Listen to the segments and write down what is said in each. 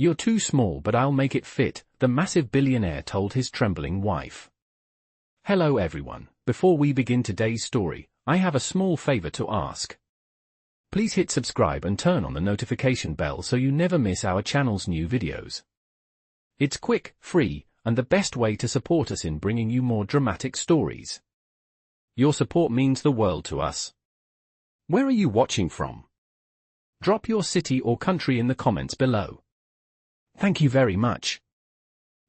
"You're too small, but I'll make it fit," the massive billionaire told his trembling wife. Hello everyone, before we begin today's story, I have a small favor to ask. Please hit subscribe and turn on the notification bell so you never miss our channel's new videos. It's quick, free, and the best way to support us in bringing you more dramatic stories. Your support means the world to us. Where are you watching from? Drop your city or country in the comments below. Thank you very much.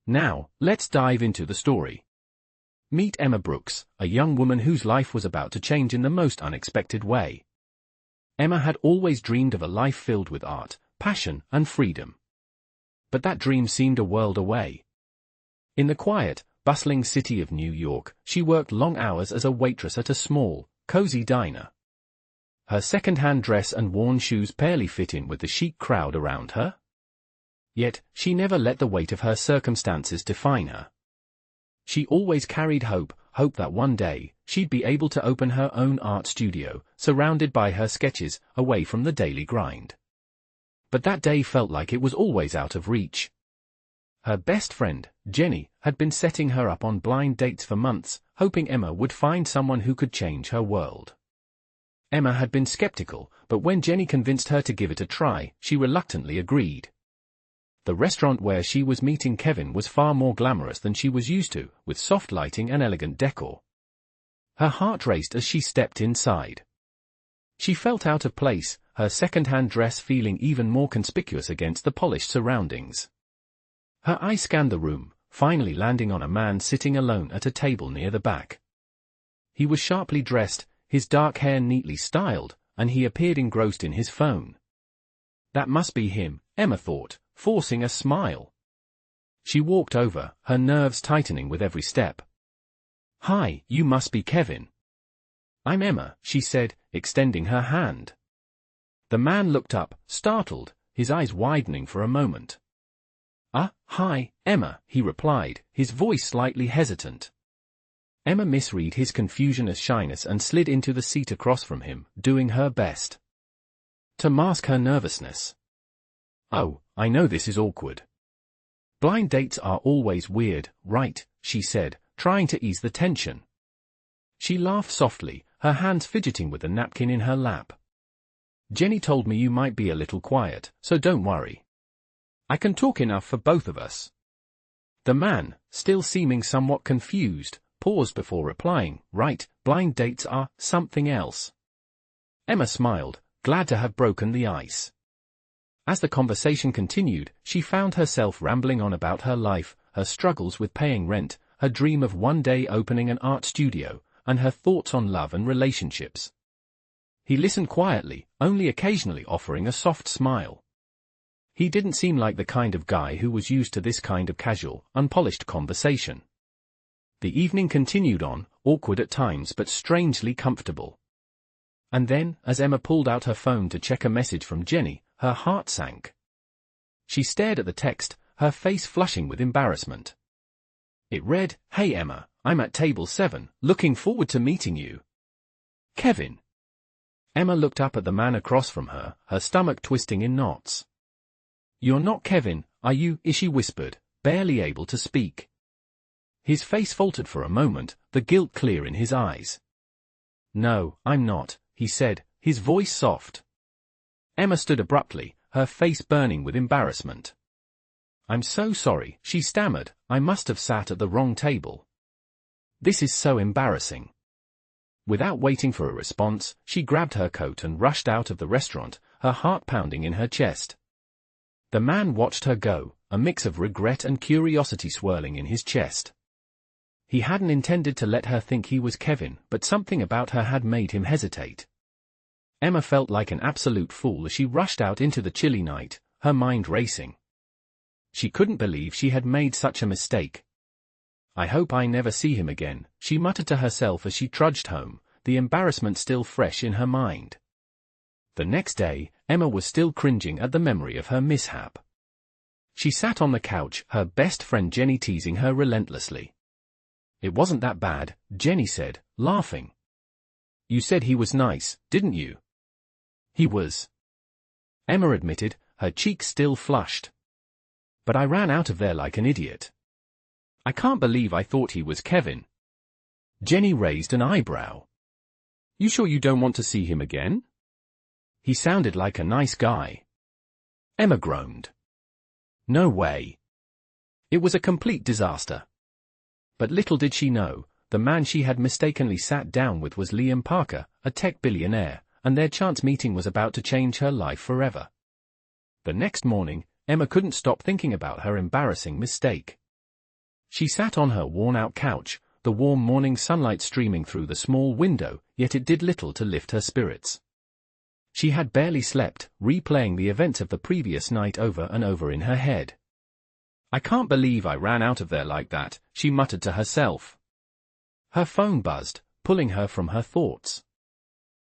Now, let's dive into the story. Meet Emma Brooks, a young woman whose life was about to change in the most unexpected way. Emma had always dreamed of a life filled with art, passion, and freedom. But that dream seemed a world away. In the quiet, bustling city of New York, she worked long hours as a waitress at a small, cozy diner. Her second-hand dress and worn shoes barely fit in with the chic crowd around her. Yet, she never let the weight of her circumstances define her. She always carried hope that one day, she'd be able to open her own art studio, surrounded by her sketches, away from the daily grind. But that day felt like it was always out of reach. Her best friend, Jenny, had been setting her up on blind dates for months, hoping Emma would find someone who could change her world. Emma had been skeptical, but when Jenny convinced her to give it a try, she reluctantly agreed. The restaurant where she was meeting Kevin was far more glamorous than she was used to, with soft lighting and elegant decor. Her heart raced as she stepped inside. She felt out of place, her second-hand dress feeling even more conspicuous against the polished surroundings. Her eye scanned the room, finally landing on a man sitting alone at a table near the back. He was sharply dressed, his dark hair neatly styled, and he appeared engrossed in his phone. That must be him, Emma thought, forcing a smile. She walked over, her nerves tightening with every step. "Hi, you must be Kevin." "I'm Emma," she said, extending her hand. The man looked up, startled, his eyes widening for a moment. Hi, Emma," he replied, his voice slightly hesitant. Emma misread his confusion as shyness and slid into the seat across from him, doing her best to mask her nervousness. "Oh, I know this is awkward. Blind dates are always weird, right?" she said, trying to ease the tension. She laughed softly, her hands fidgeting with the napkin in her lap. "Jenny told me you might be a little quiet, so don't worry. I can talk enough for both of us." The man, still seeming somewhat confused, paused before replying, "Right, blind dates are something else." Emma smiled, glad to have broken the ice. As the conversation continued, she found herself rambling on about her life, her struggles with paying rent, her dream of one day opening an art studio, and her thoughts on love and relationships. He listened quietly, only occasionally offering a soft smile. He didn't seem like the kind of guy who was used to this kind of casual, unpolished conversation. The evening continued on, awkward at times but strangely comfortable. And then, as Emma pulled out her phone to check a message from Jenny, her heart sank. She stared at the text, her face flushing with embarrassment. It read, "Hey Emma, I'm at table 7, looking forward to meeting you. Kevin." Emma looked up at the man across from her, her stomach twisting in knots. "You're not Kevin, are you?" she whispered, barely able to speak. His face faltered for a moment, the guilt clear in his eyes. "No, I'm not," he said, his voice soft. Emma stood abruptly, her face burning with embarrassment. "I'm so sorry," she stammered, "I must have sat at the wrong table. This is so embarrassing." Without waiting for a response, she grabbed her coat and rushed out of the restaurant, her heart pounding in her chest. The man watched her go, a mix of regret and curiosity swirling in his chest. He hadn't intended to let her think he was Kevin, but something about her had made him hesitate. Emma felt like an absolute fool as she rushed out into the chilly night, her mind racing. She couldn't believe she had made such a mistake. "I hope I never see him again," she muttered to herself as she trudged home, the embarrassment still fresh in her mind. The next day, Emma was still cringing at the memory of her mishap. She sat on the couch, her best friend Jenny teasing her relentlessly. "It wasn't that bad," Jenny said, laughing. "You said he was nice, didn't you?" "He was," Emma admitted, her cheeks still flushed. But I ran out of there like an idiot. I can't believe I thought he was Kevin. Jenny raised an eyebrow. You sure you don't want to see him again? He sounded like a nice guy. Emma groaned. No way. It was a complete disaster. But little did she know, the man she had mistakenly sat down with was Liam Parker, a tech billionaire, and their chance meeting was about to change her life forever. The next morning, Emma couldn't stop thinking about her embarrassing mistake. She sat on her worn-out couch, the warm morning sunlight streaming through the small window, yet it did little to lift her spirits. She had barely slept, replaying the events of the previous night over and over in her head. I can't believe I ran out of there like that, she muttered to herself. Her phone buzzed, pulling her from her thoughts.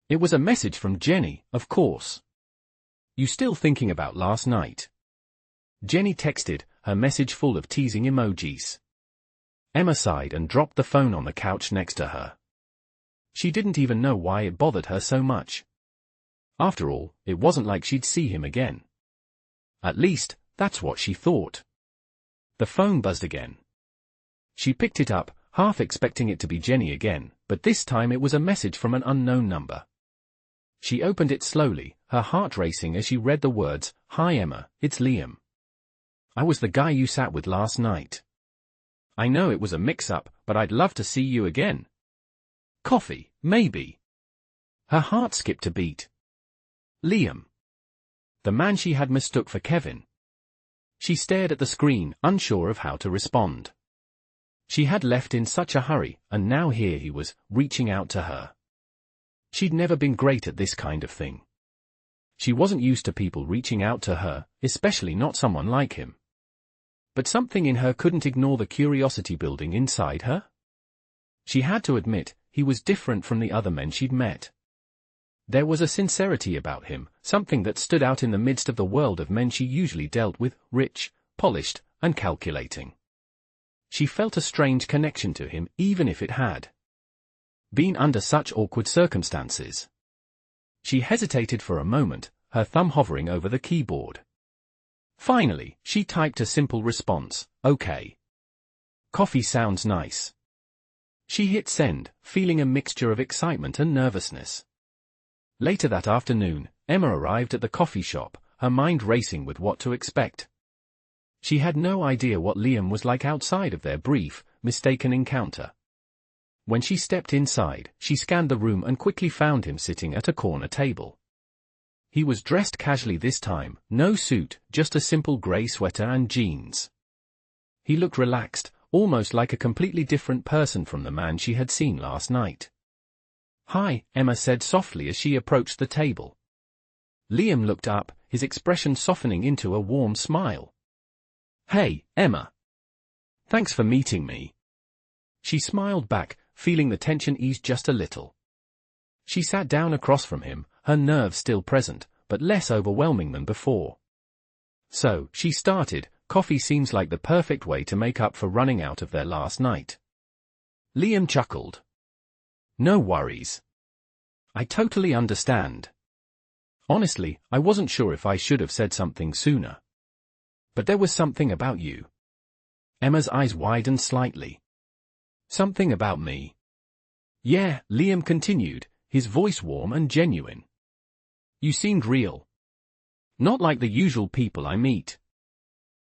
It was a message from Jenny, of course. You still thinking about last night? Jenny texted, her message full of teasing emojis. Emma sighed and dropped the phone on the couch next to her. She didn't even know why it bothered her so much. After all, it wasn't like she'd see him again. At least, that's what she thought. The phone buzzed again. She picked it up, half expecting it to be Jenny again, but this time it was a message from an unknown number. She opened it slowly, her heart racing as she read the words, "Hi Emma, it's Liam. I was the guy you sat with last night. I know it was a mix-up, but I'd love to see you again. Coffee, maybe." Her heart skipped a beat. Liam. The man she had mistook for Kevin. She stared at the screen, unsure of how to respond. She had left in such a hurry, and now here he was, reaching out to her. She'd never been great at this kind of thing. She wasn't used to people reaching out to her, especially not someone like him. But something in her couldn't ignore the curiosity building inside her. She had to admit, he was different from the other men she'd met. There was a sincerity about him, something that stood out in the midst of the world of men she usually dealt with, rich, polished, and calculating. She felt a strange connection to him, even if it had been under such awkward circumstances. She hesitated for a moment, her thumb hovering over the keyboard. Finally, she typed a simple response, "Okay. Coffee sounds nice." She hit send, feeling a mixture of excitement and nervousness. Later that afternoon, Emma arrived at the coffee shop, her mind racing with what to expect. She had no idea what Liam was like outside of their brief, mistaken encounter. When she stepped inside, she scanned the room and quickly found him sitting at a corner table. He was dressed casually this time, no suit, just a simple grey sweater and jeans. He looked relaxed, almost like a completely different person from the man she had seen last night. "Hi," Emma said softly as she approached the table. Liam looked up, his expression softening into a warm smile. "Hey, Emma. Thanks for meeting me." She smiled back, feeling the tension ease just a little. She sat down across from him, her nerves still present, but less overwhelming than before. "So," she started, "coffee seems like the perfect way to make up for running out of there last night." Liam chuckled. "No worries. I totally understand. Honestly, I wasn't sure if I should have said something sooner. But there was something about you." Emma's eyes widened slightly. "Something about me?" "Yeah," Liam continued, his voice warm and genuine. "You seemed real. Not like the usual people I meet.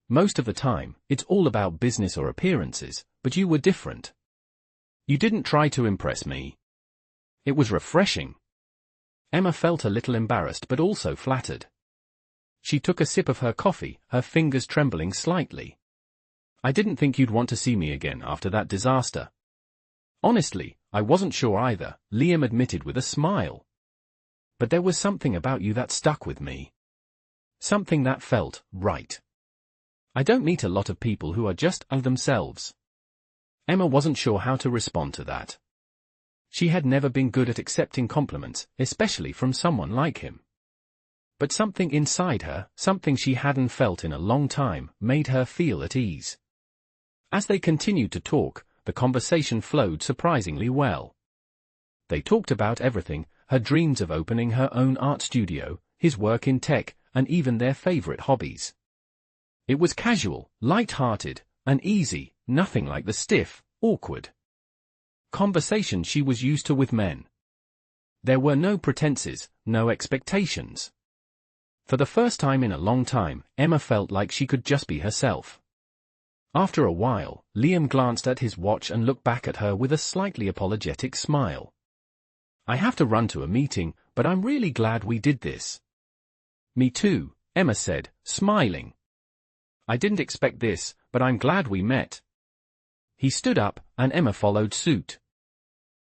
Most of the time, it's all about business or appearances, but you were different. You didn't try to impress me. It was refreshing." Emma felt a little embarrassed but also flattered. She took a sip of her coffee, her fingers trembling slightly. "I didn't think you'd want to see me again after that disaster." "Honestly, I wasn't sure either," Liam admitted with a smile. "But there was something about you that stuck with me. Something that felt right. I don't meet a lot of people who are just themselves." Emma wasn't sure how to respond to that. She had never been good at accepting compliments, especially from someone like him. But something inside her, something she hadn't felt in a long time, made her feel at ease. As they continued to talk, the conversation flowed surprisingly well. They talked about everything, her dreams of opening her own art studio, his work in tech, and even their favorite hobbies. It was casual, light-hearted, and easy, nothing like the stiff, awkward conversation she was used to with men. There were no pretenses, no expectations. For the first time in a long time, Emma felt like she could just be herself. After a while, Liam glanced at his watch and looked back at her with a slightly apologetic smile. "I have to run to a meeting, but I'm really glad we did this." "Me too," Emma said, smiling. "I didn't expect this, but I'm glad we met." He stood up, and Emma followed suit.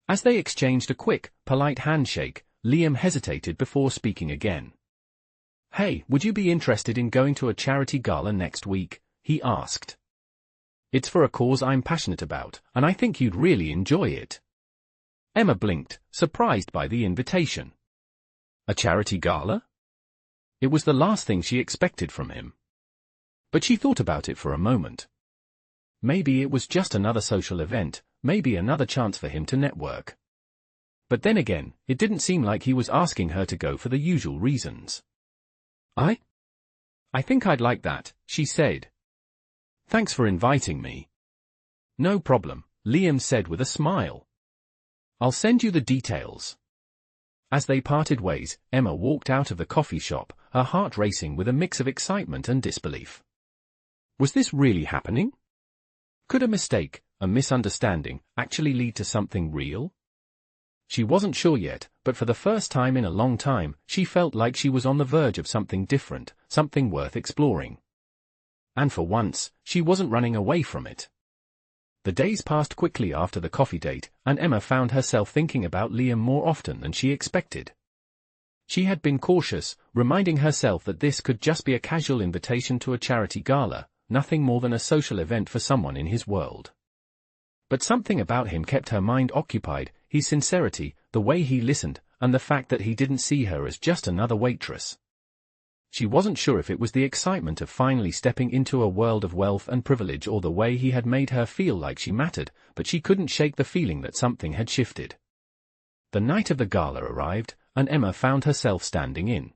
As they exchanged a quick, polite handshake, Liam hesitated before speaking again. "Hey, would you be interested in going to a charity gala next week?" he asked. "It's for a cause I'm passionate about, and I think you'd really enjoy it." Emma blinked, surprised by the invitation. A charity gala? It was the last thing she expected from him. But she thought about it for a moment. Maybe it was just another social event, maybe another chance for him to network. But then again, it didn't seem like he was asking her to go for the usual reasons. I think I'd like that," she said. "Thanks for inviting me." "No problem," Liam said with a smile. "I'll send you the details." As they parted ways, Emma walked out of the coffee shop, her heart racing with a mix of excitement and disbelief. Was this really happening? Could a mistake, a misunderstanding, actually lead to something real? She wasn't sure yet, but for the first time in a long time, she felt like she was on the verge of something different, something worth exploring. And for once, she wasn't running away from it. The days passed quickly after the coffee date, and Emma found herself thinking about Liam more often than she expected. She had been cautious, reminding herself that this could just be a casual invitation to a charity gala, nothing more than a social event for someone in his world. But something about him kept her mind occupied, his sincerity, the way he listened, and the fact that he didn't see her as just another waitress. She wasn't sure if it was the excitement of finally stepping into a world of wealth and privilege or the way he had made her feel like she mattered, but she couldn't shake the feeling that something had shifted. The night of the gala arrived, and Emma found herself standing in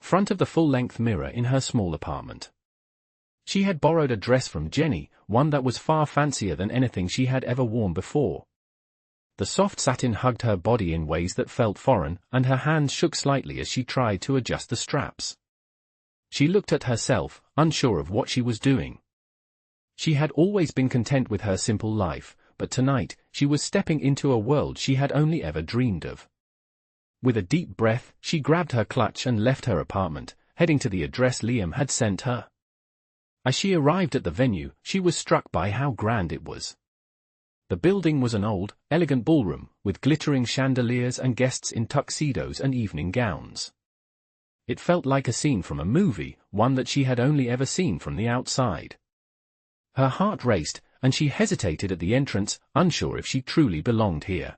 front of the full-length mirror in her small apartment. She had borrowed a dress from Jenny, one that was far fancier than anything she had ever worn before. The soft satin hugged her body in ways that felt foreign, and her hands shook slightly as she tried to adjust the straps. She looked at herself, unsure of what she was doing. She had always been content with her simple life, but tonight, she was stepping into a world she had only ever dreamed of. With a deep breath, she grabbed her clutch and left her apartment, heading to the address Liam had sent her. As she arrived at the venue, she was struck by how grand it was. The building was an old, elegant ballroom, with glittering chandeliers and guests in tuxedos and evening gowns. It felt like a scene from a movie, one that she had only ever seen from the outside. Her heart raced, and she hesitated at the entrance, unsure if she truly belonged here.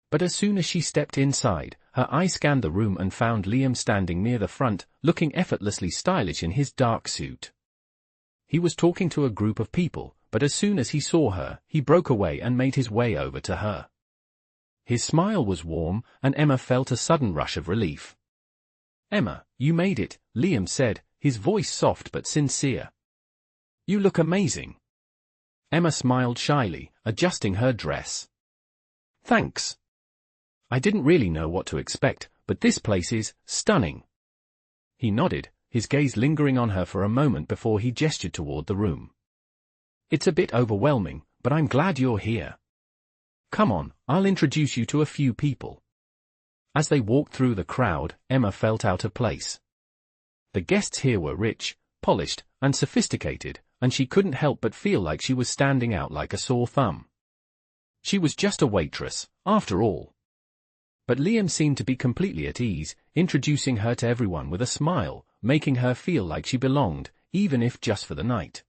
But as soon as she stepped inside, her eye scanned the room and found Liam standing near the front, looking effortlessly stylish in his dark suit. He was talking to a group of people, but as soon as he saw her, he broke away and made his way over to her. His smile was warm, and Emma felt a sudden rush of relief. "Emma, you made it," Liam said, his voice soft but sincere. "You look amazing." Emma smiled shyly, adjusting her dress. "Thanks. I didn't really know what to expect, but this place is stunning." He nodded, his gaze lingering on her for a moment before he gestured toward the room. "It's a bit overwhelming, but I'm glad you're here. Come on, I'll introduce you to a few people." As they walked through the crowd, Emma felt out of place. The guests here were rich, polished, and sophisticated, and she couldn't help but feel like she was standing out like a sore thumb. She was just a waitress, after all. But Liam seemed to be completely at ease, introducing her to everyone with a smile, making her feel like she belonged, even if just for the night.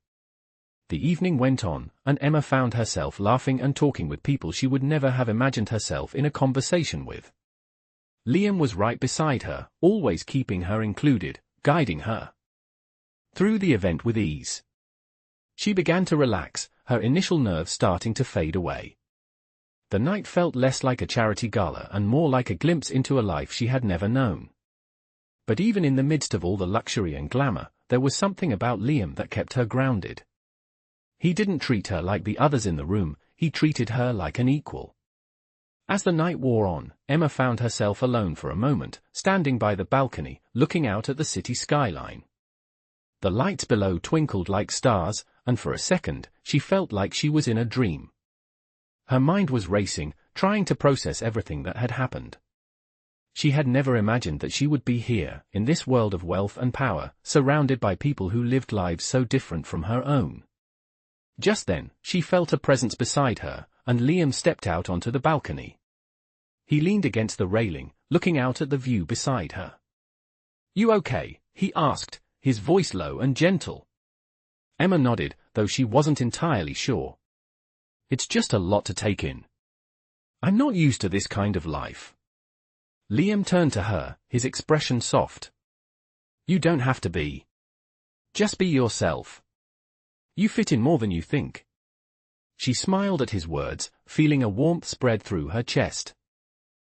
The evening went on, and Emma found herself laughing and talking with people she would never have imagined herself in a conversation with. Liam was right beside her, always keeping her included, guiding her through the event with ease. She began to relax, her initial nerves starting to fade away. The night felt less like a charity gala and more like a glimpse into a life she had never known. But even in the midst of all the luxury and glamour, there was something about Liam that kept her grounded. He didn't treat her like the others in the room, he treated her like an equal. As the night wore on, Emma found herself alone for a moment, standing by the balcony, looking out at the city skyline. The lights below twinkled like stars, and for a second, she felt like she was in a dream. Her mind was racing, trying to process everything that had happened. She had never imagined that she would be here, in this world of wealth and power, surrounded by people who lived lives so different from her own. Just then, she felt a presence beside her, and Liam stepped out onto the balcony. He leaned against the railing, looking out at the view beside her. "You okay?" he asked, his voice low and gentle. Emma nodded, though she wasn't entirely sure. "It's just a lot to take in. I'm not used to this kind of life." Liam turned to her, his expression soft. "You don't have to be. Just be yourself. You fit in more than you think." She smiled at his words, feeling a warmth spread through her chest.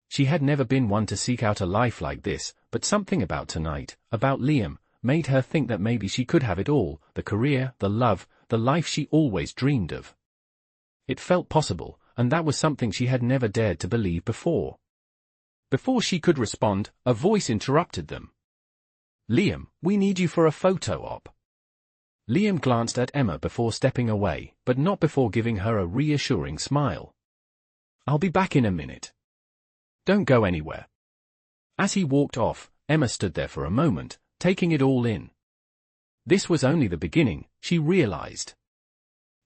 She had never been one to seek out a life like this, but something about tonight, about Liam, made her think that maybe she could have it all, the career, the love, the life she always dreamed of. It felt possible, and that was something she had never dared to believe before. Before she could respond, a voice interrupted them. "Liam, we need you for a photo op." Liam glanced at Emma before stepping away, but not before giving her a reassuring smile. "I'll be back in a minute. Don't go anywhere." As he walked off, Emma stood there for a moment, taking it all in. This was only the beginning, she realized.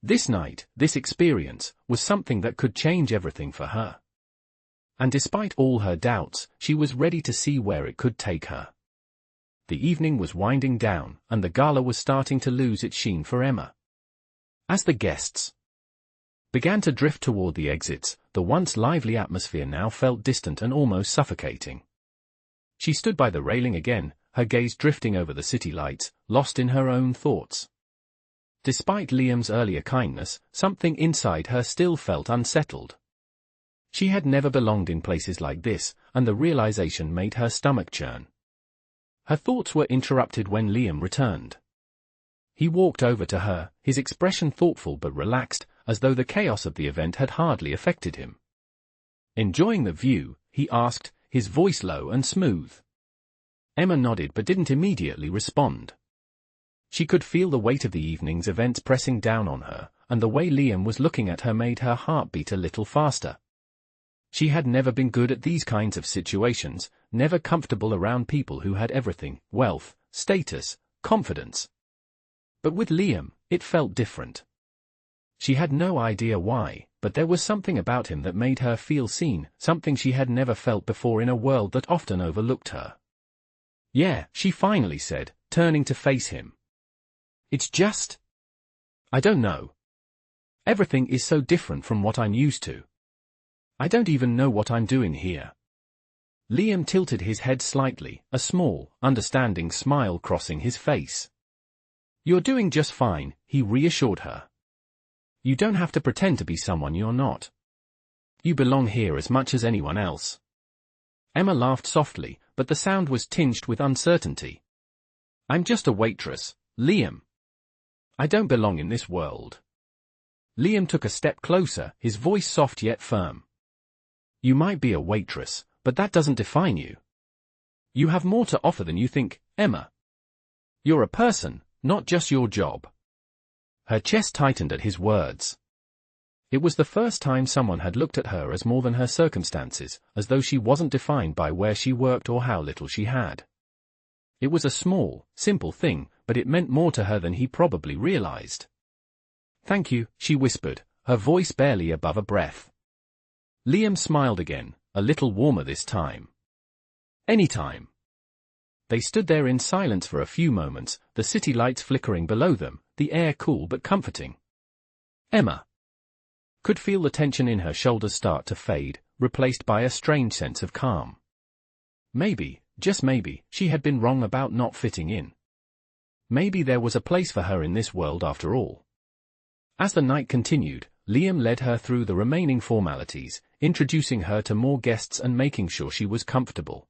This night, this experience, was something that could change everything for her. And despite all her doubts, she was ready to see where it could take her. The evening was winding down, and the gala was starting to lose its sheen for Emma. As the guests began to drift toward the exits, the once lively atmosphere now felt distant and almost suffocating. She stood by the railing again, her gaze drifting over the city lights, lost in her own thoughts. Despite Liam's earlier kindness, something inside her still felt unsettled. She had never belonged in places like this, and the realization made her stomach churn. Her thoughts were interrupted when Liam returned. He walked over to her, his expression thoughtful but relaxed, as though the chaos of the event had hardly affected him. "Enjoying the view?" he asked, his voice low and smooth. Emma nodded but didn't immediately respond. She could feel the weight of the evening's events pressing down on her, and the way Liam was looking at her made her heart beat a little faster. She had never been good at these kinds of situations, never comfortable around people who had everything, wealth, status, confidence. But with Liam, it felt different. She had no idea why, but there was something about him that made her feel seen, something she had never felt before in a world that often overlooked her. "Yeah," she finally said, turning to face him. "It's just, I don't know. Everything is so different from what I'm used to. I don't even know what I'm doing here." Liam tilted his head slightly, a small, understanding smile crossing his face. "You're doing just fine," he reassured her. "You don't have to pretend to be someone you're not. You belong here as much as anyone else." Emma laughed softly, but the sound was tinged with uncertainty. "I'm just a waitress, Liam. I don't belong in this world." Liam took a step closer, his voice soft yet firm. "You might be a waitress, but that doesn't define you. You have more to offer than you think, Emma. You're a person, not just your job." Her chest tightened at his words. It was the first time someone had looked at her as more than her circumstances, as though she wasn't defined by where she worked or how little she had. It was a small, simple thing, but it meant more to her than he probably realized. "Thank you," she whispered, her voice barely above a breath. Liam smiled again, a little warmer this time. "Anytime." They stood there in silence for a few moments, the city lights flickering below them, the air cool but comforting. Emma could feel the tension in her shoulders start to fade, replaced by a strange sense of calm. Maybe, just maybe, she had been wrong about not fitting in. Maybe there was a place for her in this world after all. As the night continued, Liam led her through the remaining formalities, introducing her to more guests and making sure she was comfortable.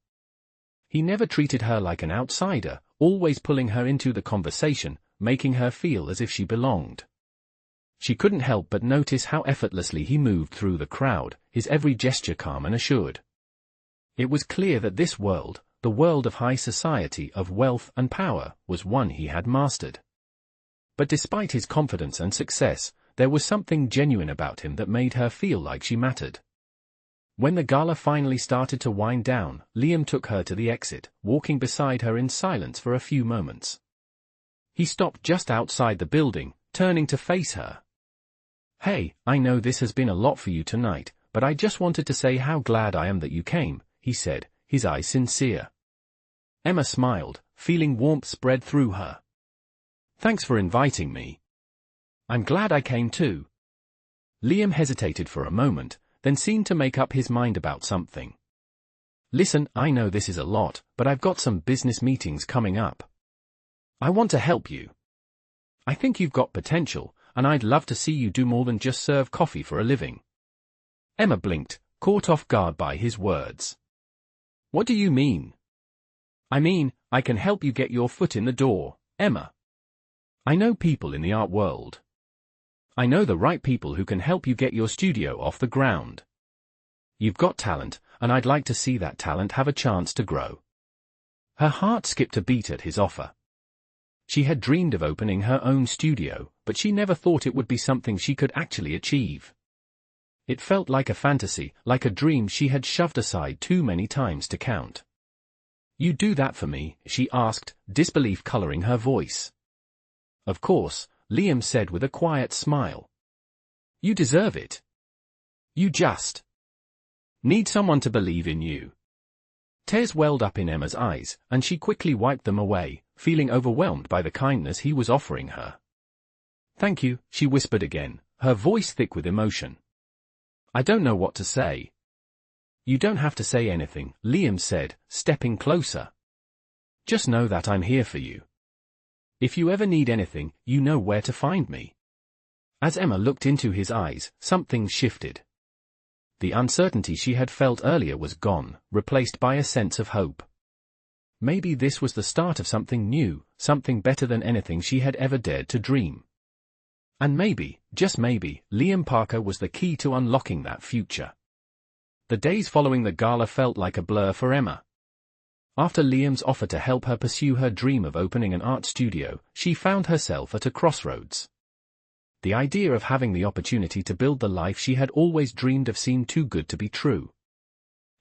He never treated her like an outsider, always pulling her into the conversation, making her feel as if she belonged. She couldn't help but notice how effortlessly he moved through the crowd, his every gesture calm and assured. It was clear that this world, the world of high society, of wealth and power, was one he had mastered. But despite his confidence and success, there was something genuine about him that made her feel like she mattered. When the gala finally started to wind down, Liam took her to the exit, walking beside her in silence for a few moments. He stopped just outside the building, turning to face her. "Hey, I know this has been a lot for you tonight, but I just wanted to say how glad I am that you came," he said, his eyes sincere. Emma smiled, feeling warmth spread through her. "Thanks for inviting me. I'm glad I came too." Liam hesitated for a moment, then seemed to make up his mind about something. "Listen, I know this is a lot, but I've got some business meetings coming up. I want to help you. I think you've got potential, and I'd love to see you do more than just serve coffee for a living." Emma blinked, caught off guard by his words. "What do you mean?" "I mean, I can help you get your foot in the door, Emma. I know people in the art world. I know the right people who can help you get your studio off the ground. You've got talent, and I'd like to see that talent have a chance to grow." Her heart skipped a beat at his offer. She had dreamed of opening her own studio, but she never thought it would be something she could actually achieve. It felt like a fantasy, like a dream she had shoved aside too many times to count. "You do that for me?" she asked, disbelief coloring her voice. "Of course," Liam said with a quiet smile. "You deserve it. You just need someone to believe in you." Tears welled up in Emma's eyes, and she quickly wiped them away, feeling overwhelmed by the kindness he was offering her. "Thank you," she whispered again, her voice thick with emotion. "I don't know what to say." "You don't have to say anything," Liam said, stepping closer. "Just know that I'm here for you. If you ever need anything, you know where to find me." As Emma looked into his eyes, something shifted. The uncertainty she had felt earlier was gone, replaced by a sense of hope. Maybe this was the start of something new, something better than anything she had ever dared to dream. And maybe, just maybe, Liam Parker was the key to unlocking that future. The days following the gala felt like a blur for Emma. After Liam's offer to help her pursue her dream of opening an art studio, she found herself at a crossroads. The idea of having the opportunity to build the life she had always dreamed of seemed too good to be true.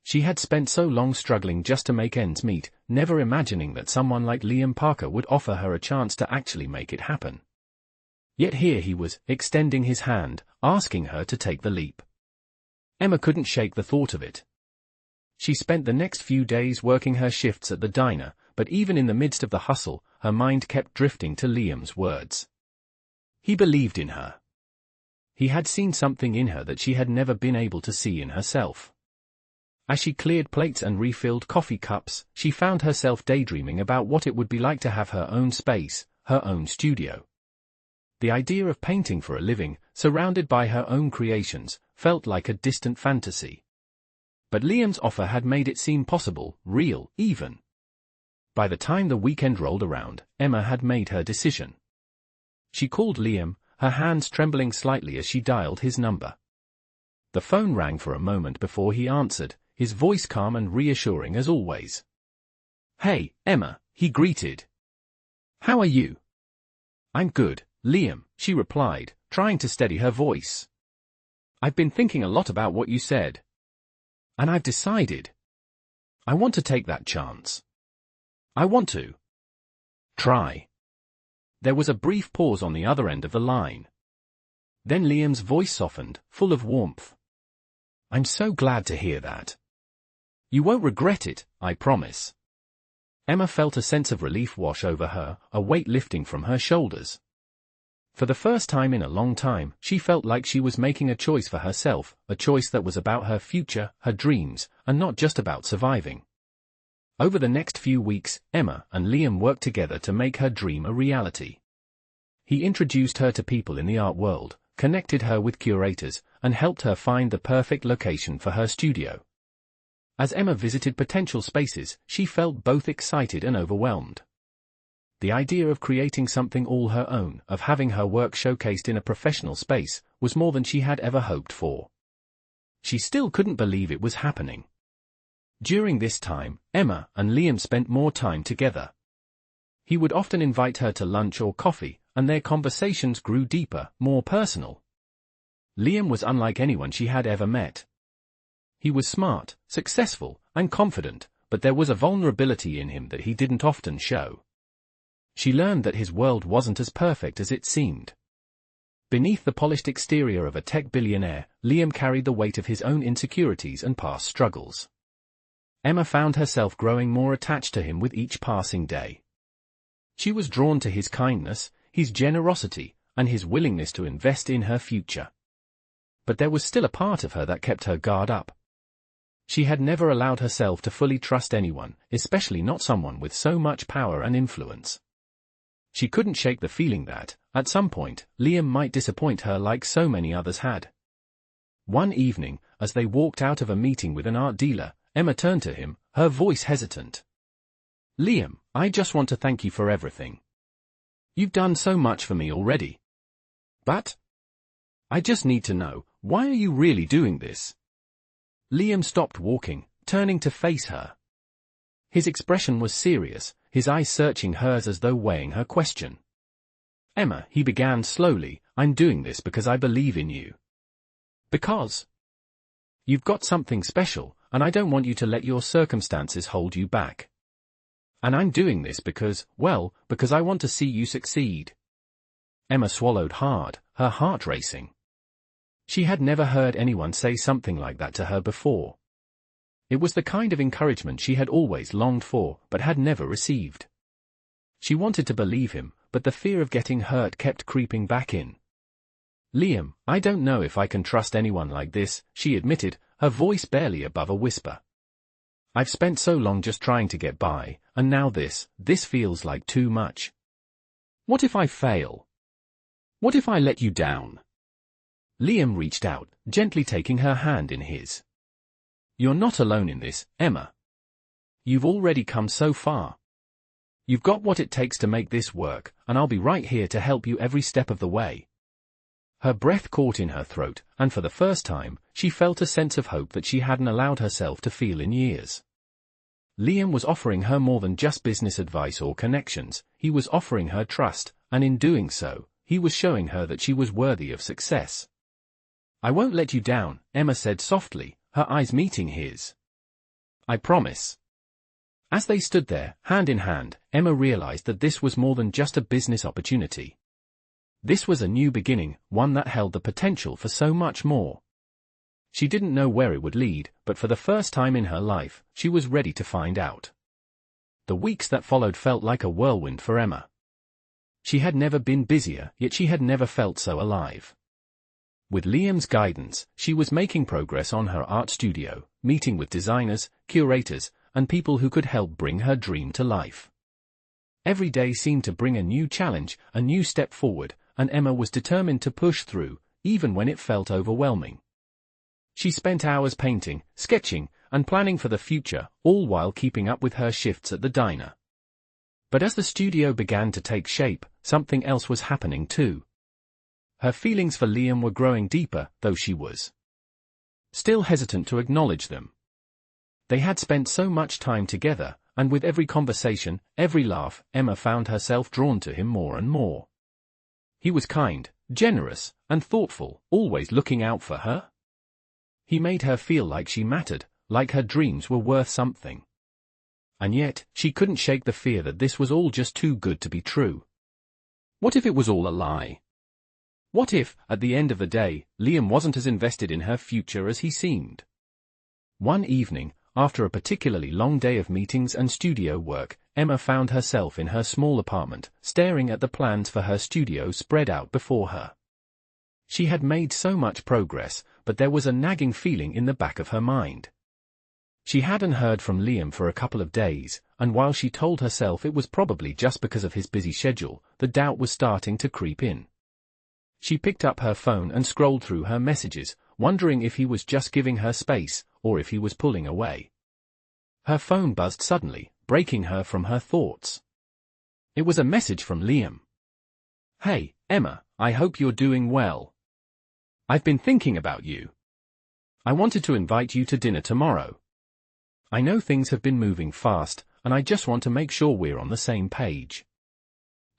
She had spent so long struggling just to make ends meet, never imagining that someone like Liam Parker would offer her a chance to actually make it happen. Yet here he was, extending his hand, asking her to take the leap. Emma couldn't shake the thought of it. She spent the next few days working her shifts at the diner, but even in the midst of the hustle, her mind kept drifting to Liam's words. He believed in her. He had seen something in her that she had never been able to see in herself. As she cleared plates and refilled coffee cups, she found herself daydreaming about what it would be like to have her own space, her own studio. The idea of painting for a living, surrounded by her own creations, felt like a distant fantasy. But Liam's offer had made it seem possible, real, even. By the time the weekend rolled around, Emma had made her decision. She called Liam, her hands trembling slightly as she dialed his number. The phone rang for a moment before he answered, his voice calm and reassuring as always. "Hey, Emma," he greeted. "How are you?" "I'm good, Liam," she replied, trying to steady her voice. "I've been thinking a lot about what you said. And I've decided. I want to take that chance. I want to try." There was a brief pause on the other end of the line. Then Liam's voice softened, full of warmth. "I'm so glad to hear that. You won't regret it, I promise." Emma felt a sense of relief wash over her, a weight lifting from her shoulders. For the first time in a long time, she felt like she was making a choice for herself, a choice that was about her future, her dreams, and not just about surviving. Over the next few weeks, Emma and Liam worked together to make her dream a reality. He introduced her to people in the art world, connected her with curators, and helped her find the perfect location for her studio. As Emma visited potential spaces, she felt both excited and overwhelmed. The idea of creating something all her own, of having her work showcased in a professional space, was more than she had ever hoped for. She still couldn't believe it was happening. During this time, Emma and Liam spent more time together. He would often invite her to lunch or coffee, and their conversations grew deeper, more personal. Liam was unlike anyone she had ever met. He was smart, successful, and confident, but there was a vulnerability in him that he didn't often show. She learned that his world wasn't as perfect as it seemed. Beneath the polished exterior of a tech billionaire, Liam carried the weight of his own insecurities and past struggles. Emma found herself growing more attached to him with each passing day. She was drawn to his kindness, his generosity, and his willingness to invest in her future. But there was still a part of her that kept her guard up. She had never allowed herself to fully trust anyone, especially not someone with so much power and influence. She couldn't shake the feeling that, at some point, Liam might disappoint her like so many others had. One evening, as they walked out of a meeting with an art dealer, Emma turned to him, her voice hesitant. "Liam, I just want to thank you for everything. You've done so much for me already. But I just need to know, why are you really doing this?" Liam stopped walking, turning to face her. His expression was serious, his eyes searching hers as though weighing her question. "Emma," he began slowly, "I'm doing this because I believe in you. Because you've got something special, and I don't want you to let your circumstances hold you back. And I'm doing this because, well, because I want to see you succeed." Emma swallowed hard, her heart racing. She had never heard anyone say something like that to her before. It was the kind of encouragement she had always longed for, but had never received. She wanted to believe him, but the fear of getting hurt kept creeping back in. "Liam, I don't know if I can trust anyone like this," she admitted, her voice barely above a whisper. "I've spent so long just trying to get by, and now this feels like too much. What if I fail? What if I let you down?" Liam reached out, gently taking her hand in his. "You're not alone in this, Emma. You've already come so far. You've got what it takes to make this work, and I'll be right here to help you every step of the way." Her breath caught in her throat, and for the first time, she felt a sense of hope that she hadn't allowed herself to feel in years. Liam was offering her more than just business advice or connections, he was offering her trust, and in doing so, he was showing her that she was worthy of success. "I won't let you down," Emma said softly, her eyes meeting his. "I promise." As they stood there, hand in hand, Emma realized that this was more than just a business opportunity. This was a new beginning, one that held the potential for so much more. She didn't know where it would lead, but for the first time in her life, she was ready to find out. The weeks that followed felt like a whirlwind for Emma. She had never been busier, yet she had never felt so alive. With Liam's guidance, she was making progress on her art studio, meeting with designers, curators, and people who could help bring her dream to life. Every day seemed to bring a new challenge, a new step forward, and Emma was determined to push through, even when it felt overwhelming. She spent hours painting, sketching, and planning for the future, all while keeping up with her shifts at the diner. But as the studio began to take shape, something else was happening too. Her feelings for Liam were growing deeper, though she was still hesitant to acknowledge them. They had spent so much time together, and with every conversation, every laugh, Emma found herself drawn to him more and more. He was kind, generous, and thoughtful, always looking out for her. He made her feel like she mattered, like her dreams were worth something. And yet, she couldn't shake the fear that this was all just too good to be true. What if it was all a lie? What if, at the end of the day, Liam wasn't as invested in her future as he seemed? One evening, after a particularly long day of meetings and studio work, Emma found herself in her small apartment, staring at the plans for her studio spread out before her. She had made so much progress, but there was a nagging feeling in the back of her mind. She hadn't heard from Liam for a couple of days, and while she told herself it was probably just because of his busy schedule, the doubt was starting to creep in. She picked up her phone and scrolled through her messages, wondering if he was just giving her space, or if he was pulling away. Her phone buzzed suddenly, breaking her from her thoughts. It was a message from Liam. "Hey, Emma, I hope you're doing well. I've been thinking about you. I wanted to invite you to dinner tomorrow. I know things have been moving fast, and I just want to make sure we're on the same page.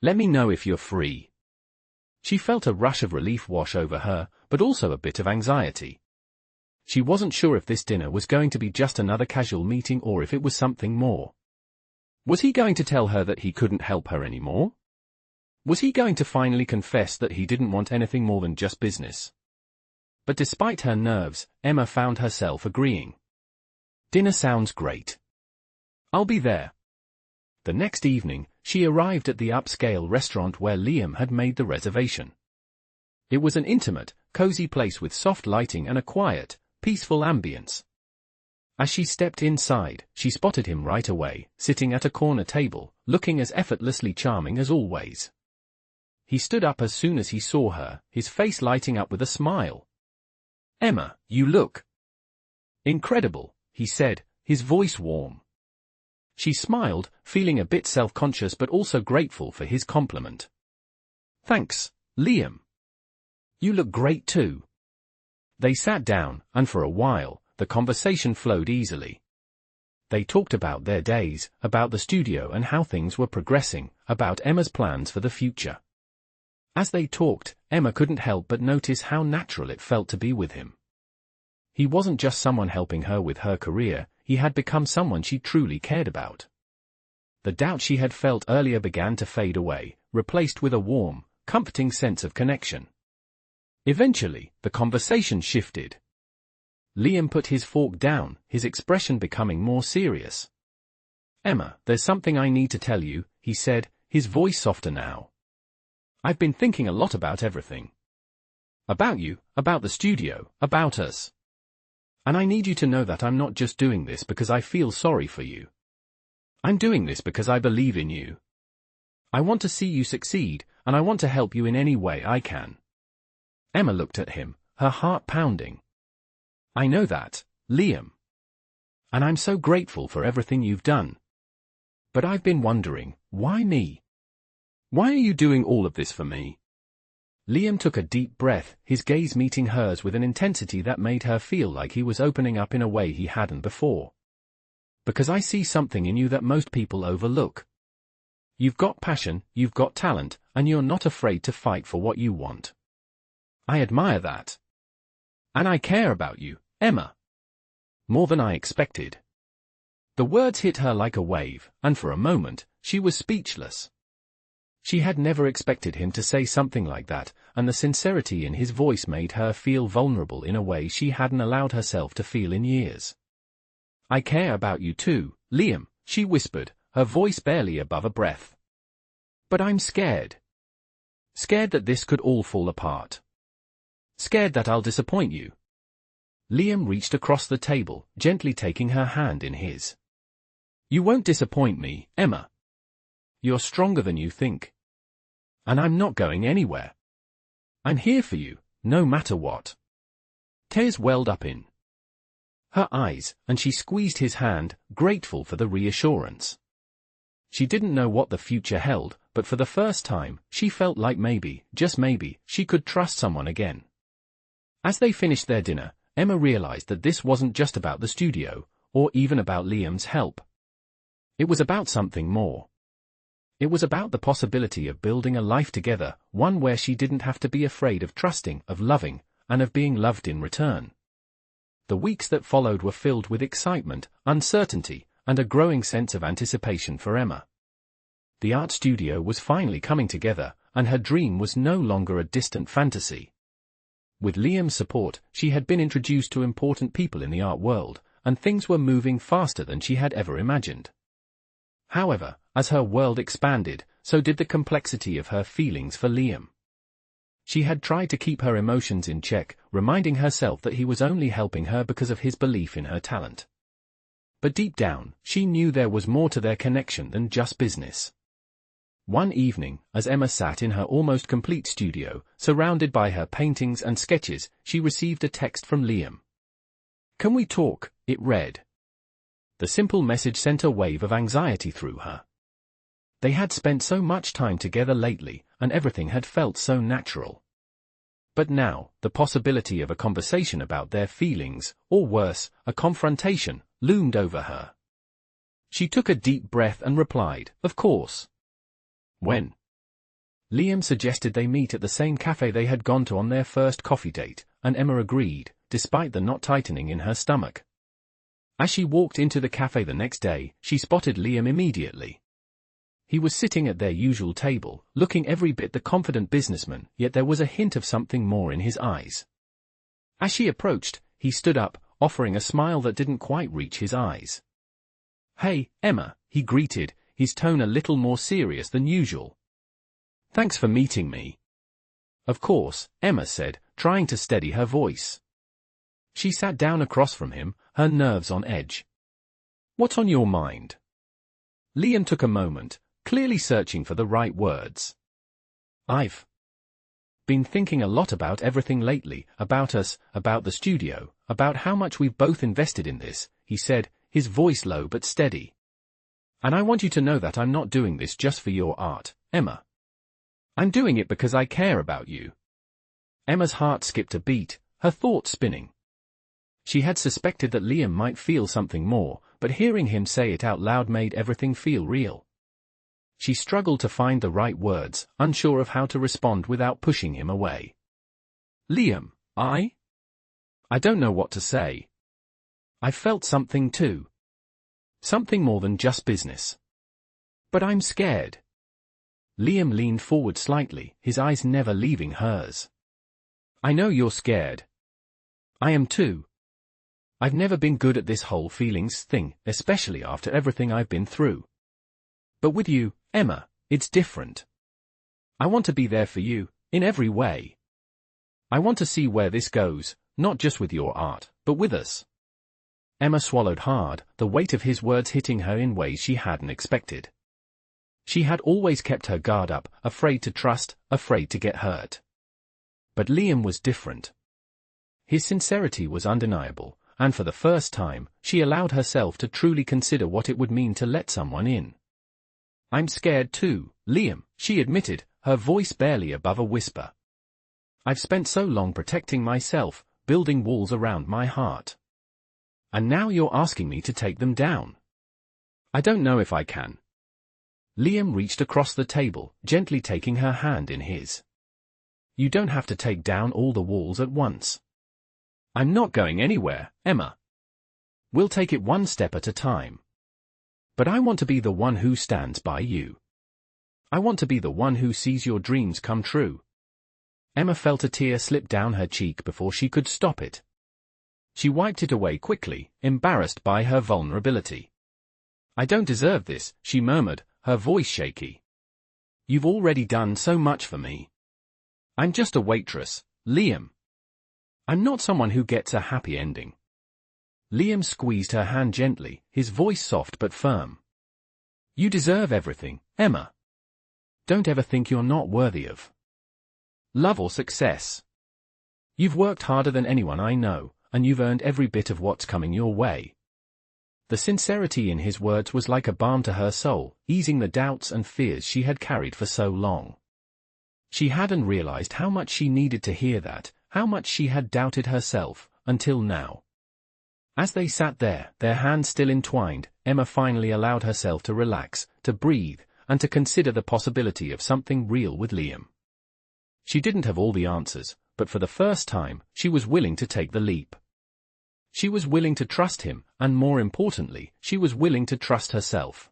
Let me know if you're free." She felt a rush of relief wash over her, but also a bit of anxiety. She wasn't sure if this dinner was going to be just another casual meeting or if it was something more. Was he going to tell her that he couldn't help her anymore? Was he going to finally confess that he didn't want anything more than just business? But despite her nerves, Emma found herself agreeing. "Dinner sounds great. I'll be there." The next evening, she arrived at the upscale restaurant where Liam had made the reservation. It was an intimate, cozy place with soft lighting and a quiet, peaceful ambience. As she stepped inside, she spotted him right away, sitting at a corner table, looking as effortlessly charming as always. He stood up as soon as he saw her, his face lighting up with a smile. "Emma, you look incredible," he said, his voice warm. She smiled, feeling a bit self-conscious but also grateful for his compliment. "Thanks, Liam. You look great too." They sat down, and for a while, the conversation flowed easily. They talked about their days, about the studio and how things were progressing, about Emma's plans for the future. As they talked, Emma couldn't help but notice how natural it felt to be with him. He wasn't just someone helping her with her career, he had become someone she truly cared about. The doubt she had felt earlier began to fade away, replaced with a warm, comforting sense of connection. Eventually, the conversation shifted. Liam put his fork down, his expression becoming more serious. "Emma, there's something I need to tell you," he said, his voice softer now. "I've been thinking a lot about everything. About you, about the studio, about us. And I need you to know that I'm not just doing this because I feel sorry for you. I'm doing this because I believe in you. I want to see you succeed, and I want to help you in any way I can." Emma looked at him, her heart pounding. "I know that, Liam. And I'm so grateful for everything you've done. But I've been wondering, why me? Why are you doing all of this for me?" Liam took a deep breath, his gaze meeting hers with an intensity that made her feel like he was opening up in a way he hadn't before. "Because I see something in you that most people overlook. You've got passion, you've got talent, and you're not afraid to fight for what you want. I admire that. And I care about you, Emma. More than I expected." The words hit her like a wave, and for a moment, she was speechless. She had never expected him to say something like that, and the sincerity in his voice made her feel vulnerable in a way she hadn't allowed herself to feel in years. "I care about you too, Liam," she whispered, her voice barely above a breath. "But I'm scared. Scared that this could all fall apart. Scared that I'll disappoint you." Liam reached across the table, gently taking her hand in his. "You won't disappoint me, Emma. You're stronger than you think. And I'm not going anywhere. I'm here for you, no matter what." Tears welled up in her eyes, and she squeezed his hand, grateful for the reassurance. She didn't know what the future held, but for the first time, she felt like maybe, just maybe, she could trust someone again. As they finished their dinner, Emma realized that this wasn't just about the studio, or even about Liam's help. It was about something more. It was about the possibility of building a life together, one where she didn't have to be afraid of trusting, of loving, and of being loved in return. The weeks that followed were filled with excitement, uncertainty, and a growing sense of anticipation for Emma. The art studio was finally coming together, and her dream was no longer a distant fantasy. With Liam's support, she had been introduced to important people in the art world, and things were moving faster than she had ever imagined. However, as her world expanded, so did the complexity of her feelings for Liam. She had tried to keep her emotions in check, reminding herself that he was only helping her because of his belief in her talent. But deep down, she knew there was more to their connection than just business. One evening, as Emma sat in her almost complete studio, surrounded by her paintings and sketches, she received a text from Liam. "Can we talk?" it read. The simple message sent a wave of anxiety through her. They had spent so much time together lately, and everything had felt so natural. But now, the possibility of a conversation about their feelings, or worse, a confrontation, loomed over her. She took a deep breath and replied, "Of course." "When?" Liam suggested they meet at the same cafe they had gone to on their first coffee date, and Emma agreed, despite the knot tightening in her stomach. As she walked into the cafe the next day, she spotted Liam immediately. He was sitting at their usual table, looking every bit the confident businessman, yet there was a hint of something more in his eyes. As she approached, he stood up, offering a smile that didn't quite reach his eyes. "Hey, Emma," he greeted, his tone a little more serious than usual. "Thanks for meeting me." "Of course," Emma said, trying to steady her voice. She sat down across from him, her nerves on edge. "What's on your mind?" Liam took a moment, clearly searching for the right words. "I've been thinking a lot about everything lately, about us, about the studio, about how much we've both invested in this," he said, his voice low but steady. "And I want you to know that I'm not doing this just for your art, Emma. I'm doing it because I care about you." Emma's heart skipped a beat, her thoughts spinning. She had suspected that Liam might feel something more, but hearing him say it out loud made everything feel real. She struggled to find the right words, unsure of how to respond without pushing him away. "Liam, I don't know what to say. I felt something too. Something more than just business. But I'm scared." Liam leaned forward slightly, his eyes never leaving hers. "I know you're scared. I am too. I've never been good at this whole feelings thing, especially after everything I've been through. But with you, Emma, it's different. I want to be there for you, in every way. I want to see where this goes, not just with your art, but with us." Emma swallowed hard, the weight of his words hitting her in ways she hadn't expected. She had always kept her guard up, afraid to trust, afraid to get hurt. But Liam was different. His sincerity was undeniable, and for the first time, she allowed herself to truly consider what it would mean to let someone in. "I'm scared too, Liam," she admitted, her voice barely above a whisper. "I've spent so long protecting myself, building walls around my heart. And now you're asking me to take them down. I don't know if I can." Liam reached across the table, gently taking her hand in his. "You don't have to take down all the walls at once. I'm not going anywhere, Emma. We'll take it one step at a time. But I want to be the one who stands by you. I want to be the one who sees your dreams come true." Emma felt a tear slip down her cheek before she could stop it. She wiped it away quickly, embarrassed by her vulnerability. "I don't deserve this," she murmured, her voice shaky. "You've already done so much for me. I'm just a waitress, Liam. I'm not someone who gets a happy ending." Liam squeezed her hand gently, his voice soft but firm. "You deserve everything, Emma. Don't ever think you're not worthy of love or success. You've worked harder than anyone I know, and you've earned every bit of what's coming your way." The sincerity in his words was like a balm to her soul, easing the doubts and fears she had carried for so long. She hadn't realized how much she needed to hear that, how much she had doubted herself, until now. As they sat there, their hands still entwined, Emma finally allowed herself to relax, to breathe, and to consider the possibility of something real with Liam. She didn't have all the answers, but for the first time, she was willing to take the leap. She was willing to trust him, and more importantly, she was willing to trust herself.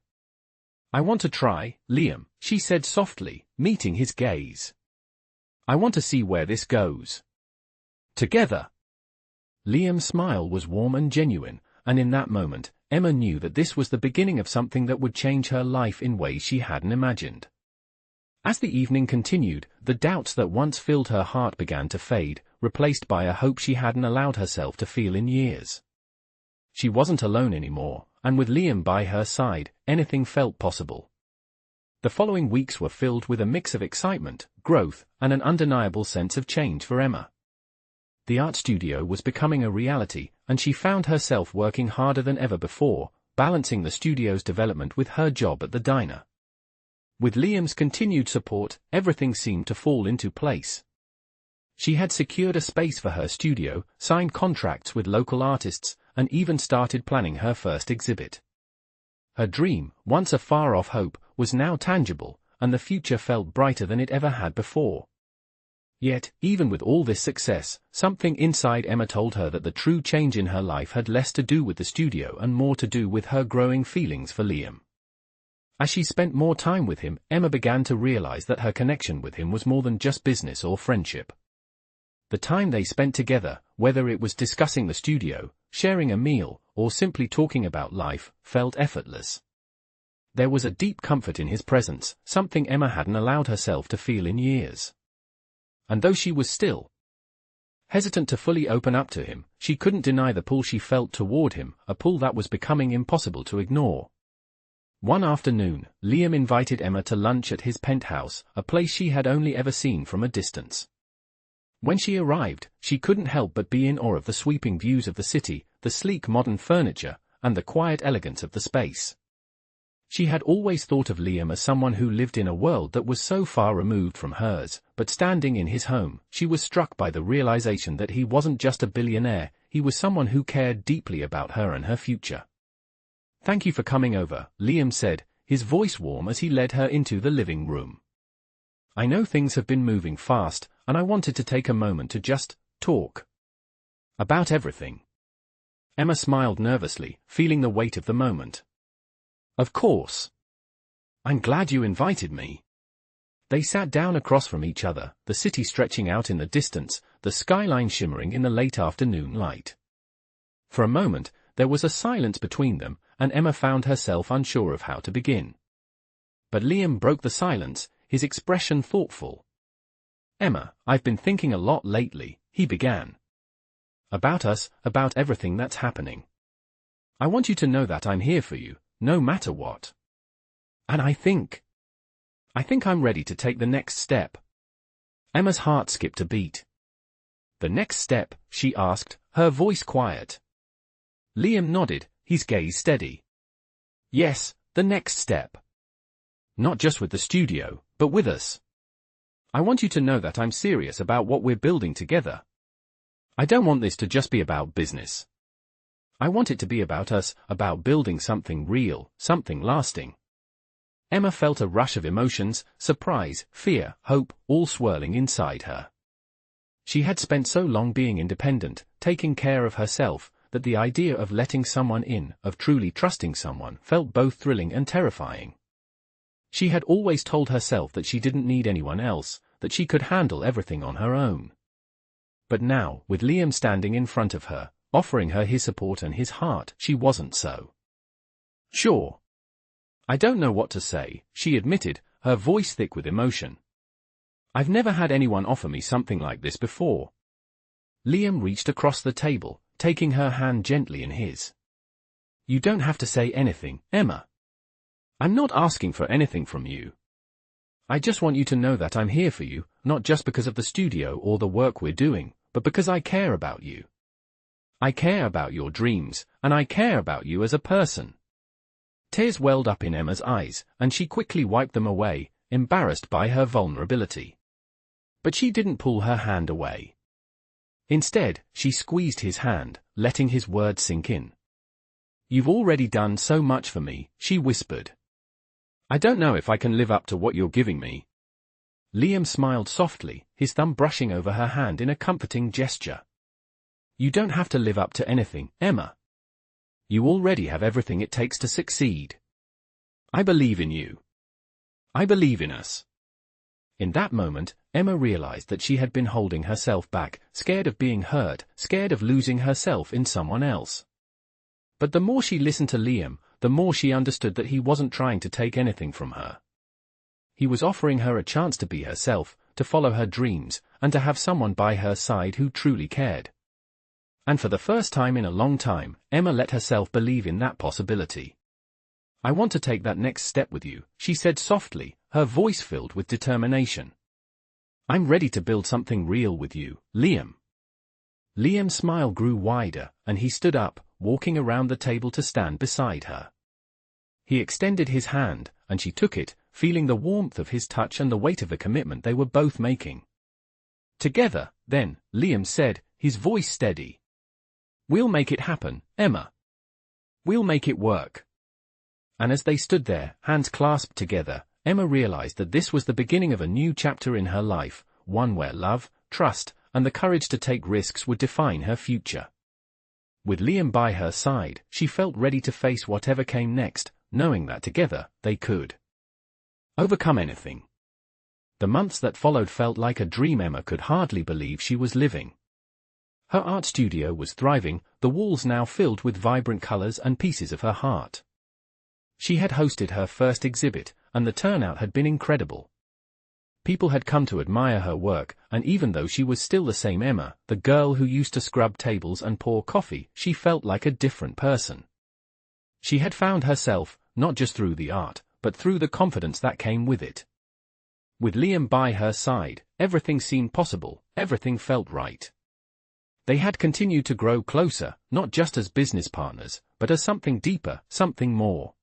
"I want to try, Liam," she said softly, meeting his gaze. "I want to see where this goes. Together." Liam's smile was warm and genuine, and in that moment, Emma knew that this was the beginning of something that would change her life in ways she hadn't imagined. As the evening continued, the doubts that once filled her heart began to fade, replaced by a hope she hadn't allowed herself to feel in years. She wasn't alone anymore, and with Liam by her side, anything felt possible. The following weeks were filled with a mix of excitement, growth, and an undeniable sense of change for Emma. The art studio was becoming a reality, and she found herself working harder than ever before, balancing the studio's development with her job at the diner. With Liam's continued support, everything seemed to fall into place. She had secured a space for her studio, signed contracts with local artists, and even started planning her first exhibit. Her dream, once a far-off hope, was now tangible, and the future felt brighter than it ever had before. Yet, even with all this success, something inside Emma told her that the true change in her life had less to do with the studio and more to do with her growing feelings for Liam. As she spent more time with him, Emma began to realize that her connection with him was more than just business or friendship. The time they spent together, whether it was discussing the studio, sharing a meal, or simply talking about life, felt effortless. There was a deep comfort in his presence, something Emma hadn't allowed herself to feel in years. And though she was still hesitant to fully open up to him, she couldn't deny the pull she felt toward him, a pull that was becoming impossible to ignore. One afternoon, Liam invited Emma to lunch at his penthouse, a place she had only ever seen from a distance. When she arrived, she couldn't help but be in awe of the sweeping views of the city, the sleek modern furniture, and the quiet elegance of the space. She had always thought of Liam as someone who lived in a world that was so far removed from hers, but standing in his home, she was struck by the realization that he wasn't just a billionaire, he was someone who cared deeply about her and her future. "Thank you for coming over," Liam said, his voice warm as he led her into the living room. "I know things have been moving fast, and I wanted to take a moment to just talk about everything." Emma smiled nervously, feeling the weight of the moment. "Of course. I'm glad you invited me." They sat down across from each other, the city stretching out in the distance, the skyline shimmering in the late afternoon light. For a moment, there was a silence between them, and Emma found herself unsure of how to begin. But Liam broke the silence, his expression thoughtful. "Emma, I've been thinking a lot lately," he began. "About us, about everything that's happening. I want you to know that I'm here for you, no matter what. And I think I'm ready to take the next step." Emma's heart skipped a beat. "The next step?" she asked, her voice quiet. Liam nodded, his gaze steady. "Yes, the next step. Not just with the studio, but with us. I want you to know that I'm serious about what we're building together. I don't want this to just be about business. I want it to be about us, about building something real, something lasting." Emma felt a rush of emotions, surprise, fear, hope, all swirling inside her. She had spent so long being independent, taking care of herself, that the idea of letting someone in, of truly trusting someone, felt both thrilling and terrifying. She had always told herself that she didn't need anyone else, that she could handle everything on her own. But now, with Liam standing in front of her, offering her his support and his heart, she wasn't so sure. "I don't know what to say," she admitted, her voice thick with emotion. "I've never had anyone offer me something like this before." Liam reached across the table, taking her hand gently in his. "You don't have to say anything, Emma. I'm not asking for anything from you. I just want you to know that I'm here for you, not just because of the studio or the work we're doing, but because I care about you. I care about your dreams, and I care about you as a person." Tears welled up in Emma's eyes, and she quickly wiped them away, embarrassed by her vulnerability. But she didn't pull her hand away. Instead, she squeezed his hand, letting his words sink in. "You've already done so much for me," she whispered. "I don't know if I can live up to what you're giving me." Liam smiled softly, his thumb brushing over her hand in a comforting gesture. "You don't have to live up to anything, Emma. You already have everything it takes to succeed. I believe in you. I believe in us." In that moment, Emma realized that she had been holding herself back, scared of being hurt, scared of losing herself in someone else. But the more she listened to Liam, the more she understood that he wasn't trying to take anything from her. He was offering her a chance to be herself, to follow her dreams, and to have someone by her side who truly cared. And for the first time in a long time, Emma let herself believe in that possibility. "I want to take that next step with you," she said softly, her voice filled with determination. "I'm ready to build something real with you, Liam." Liam's smile grew wider, and he stood up, walking around the table to stand beside her. He extended his hand, and she took it, feeling the warmth of his touch and the weight of the commitment they were both making. "Together, then," Liam said, his voice steady. "We'll make it happen, Emma. We'll make it work." And as they stood there, hands clasped together, Emma realized that this was the beginning of a new chapter in her life, one where love, trust, and the courage to take risks would define her future. With Liam by her side, she felt ready to face whatever came next, knowing that together, they could overcome anything. The months that followed felt like a dream Emma could hardly believe she was living. Her art studio was thriving, the walls now filled with vibrant colors and pieces of her heart. She had hosted her first exhibit, and the turnout had been incredible. People had come to admire her work, and even though she was still the same Emma, the girl who used to scrub tables and pour coffee, she felt like a different person. She had found herself, not just through the art, but through the confidence that came with it. With Liam by her side, everything seemed possible, everything felt right. They had continued to grow closer, not just as business partners, but as something deeper, something more.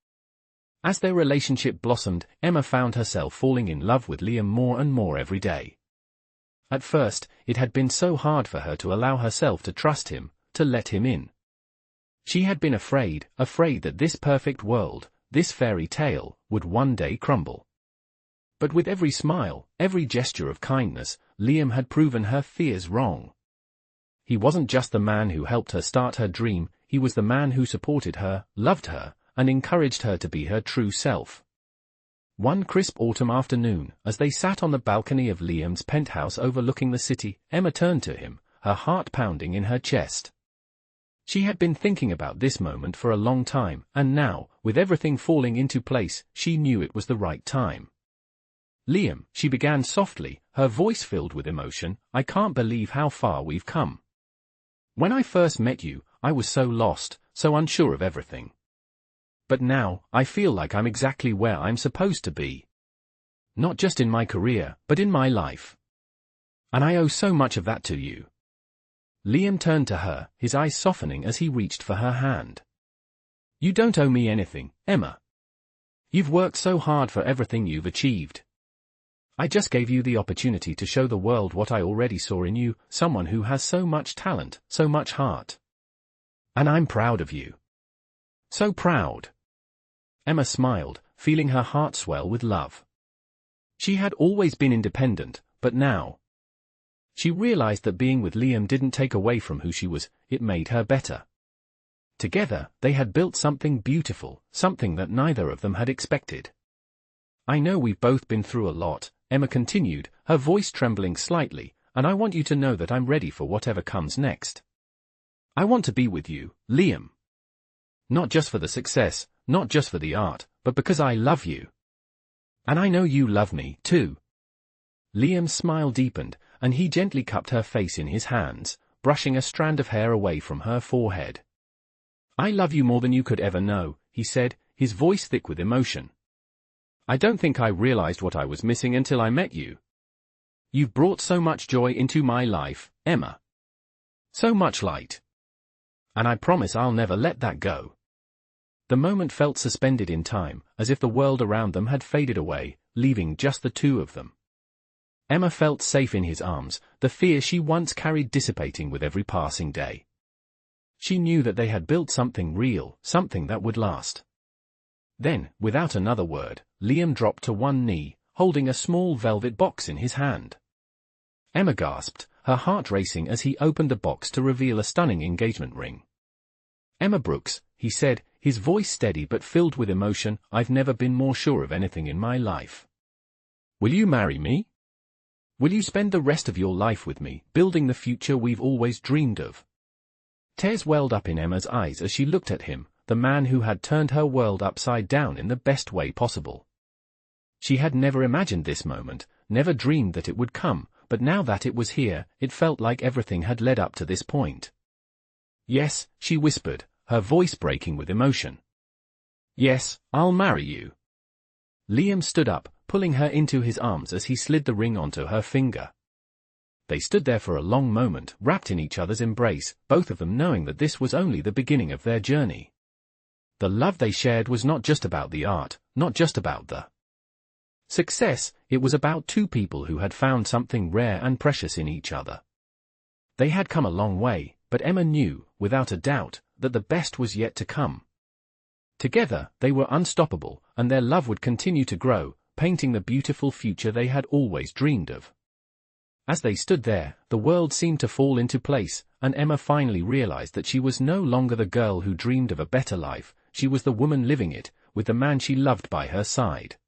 As their relationship blossomed, Emma found herself falling in love with Liam more and more every day. At first, it had been so hard for her to allow herself to trust him, to let him in. She had been afraid that this perfect world, this fairy tale, would one day crumble. But with every smile, every gesture of kindness, Liam had proven her fears wrong. He wasn't just the man who helped her start her dream, he was the man who supported her, loved her, and encouraged her to be her true self. One crisp autumn afternoon, as they sat on the balcony of Liam's penthouse overlooking the city, Emma turned to him, her heart pounding in her chest. She had been thinking about this moment for a long time, and now, with everything falling into place, she knew it was the right time. "Liam," she began softly, her voice filled with emotion, "I can't believe how far we've come. When I first met you, I was so lost, so unsure of everything. But now, I feel like I'm exactly where I'm supposed to be. Not just in my career, but in my life. And I owe so much of that to you." Liam turned to her, his eyes softening as he reached for her hand. "You don't owe me anything, Emma. You've worked so hard for everything you've achieved. I just gave you the opportunity to show the world what I already saw in you, someone who has so much talent, so much heart. And I'm proud of you. So proud." Emma smiled, feeling her heart swell with love. She had always been independent, but now she realized that being with Liam didn't take away from who she was, it made her better. Together, they had built something beautiful, something that neither of them had expected. "I know we've both been through a lot," Emma continued, her voice trembling slightly, "and I want you to know that I'm ready for whatever comes next. I want to be with you, Liam. Not just for the success, not just for the art, but because I love you. And I know you love me, too." Liam's smile deepened, and he gently cupped her face in his hands, brushing a strand of hair away from her forehead. "I love you more than you could ever know," he said, his voice thick with emotion. "I don't think I realized what I was missing until I met you. You've brought so much joy into my life, Emma. So much light. And I promise I'll never let that go." The moment felt suspended in time, as if the world around them had faded away, leaving just the two of them. Emma felt safe in his arms, the fear she once carried dissipating with every passing day. She knew that they had built something real, something that would last. Then, without another word, Liam dropped to one knee, holding a small velvet box in his hand. Emma gasped, her heart racing as he opened the box to reveal a stunning engagement ring. "Emma Brooks," he said, his voice steady but filled with emotion, "I've never been more sure of anything in my life. Will you marry me? Will you spend the rest of your life with me, building the future we've always dreamed of?" Tears welled up in Emma's eyes as she looked at him, the man who had turned her world upside down in the best way possible. She had never imagined this moment, never dreamed that it would come, but now that it was here, it felt like everything had led up to this point. "Yes," she whispered, her voice breaking with emotion. "Yes, I'll marry you." Liam stood up, pulling her into his arms as he slid the ring onto her finger. They stood there for a long moment, wrapped in each other's embrace, both of them knowing that this was only the beginning of their journey. The love they shared was not just about the art, not just about the Success, it was about two people who had found something rare and precious in each other. They had come a long way, but Emma knew, without a doubt, that the best was yet to come. Together, they were unstoppable, and their love would continue to grow, painting the beautiful future they had always dreamed of. As they stood there, the world seemed to fall into place, and Emma finally realized that she was no longer the girl who dreamed of a better life, she was the woman living it, with the man she loved by her side.